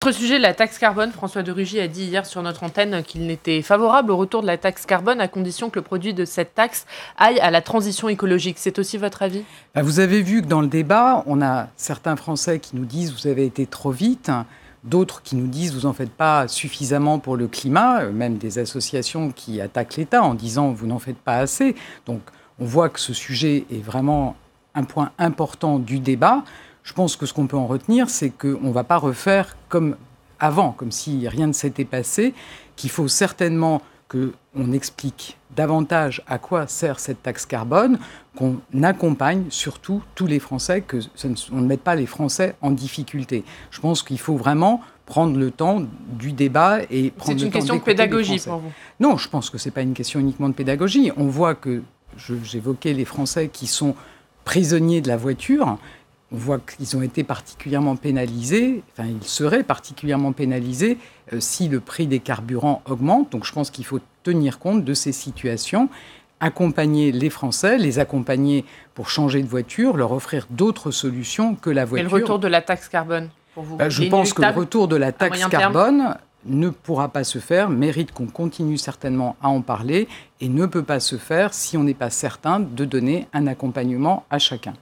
Autre sujet, la taxe carbone. François de Rugy a dit hier sur notre antenne qu'il n'était favorable au retour de la taxe carbone à condition que le produit de cette taxe aille à la transition écologique. C'est aussi votre avis ? Vous avez vu que dans le débat, on a certains Français qui nous disent « vous avez été trop vite », d'autres qui nous disent « vous n'en faites pas suffisamment pour le climat », même des associations qui attaquent l'État en disant « vous n'en faites pas assez ». Donc on voit que ce sujet est vraiment un point important du débat. Je pense que ce qu'on peut en retenir, c'est qu'on ne va pas refaire comme avant, comme si rien ne s'était passé, qu'il faut certainement qu'on explique davantage à quoi sert cette taxe carbone, qu'on accompagne surtout tous les Français, qu'on ne mette pas les Français en difficulté. Je pense qu'il faut vraiment prendre le temps du débat et prendre le temps d'écouter les Français. C'est une question de pédagogie pour vous ? Non, je pense que ce n'est pas une question uniquement de pédagogie. On voit que, j'évoquais les Français qui sont prisonniers de la voiture. On voit qu'ils ont été particulièrement pénalisés, enfin ils seraient particulièrement pénalisés si le prix des carburants augmente. Donc je pense qu'il faut tenir compte de ces situations, accompagner les Français, les accompagner pour changer de voiture, leur offrir d'autres solutions que la voiture. Et le retour de la taxe carbone, pour vous ? Je pense que le retour de la taxe carbone ne pourra pas se faire, mérite qu'on continue certainement à en parler et ne peut pas se faire si on n'est pas certain de donner un accompagnement à chacun.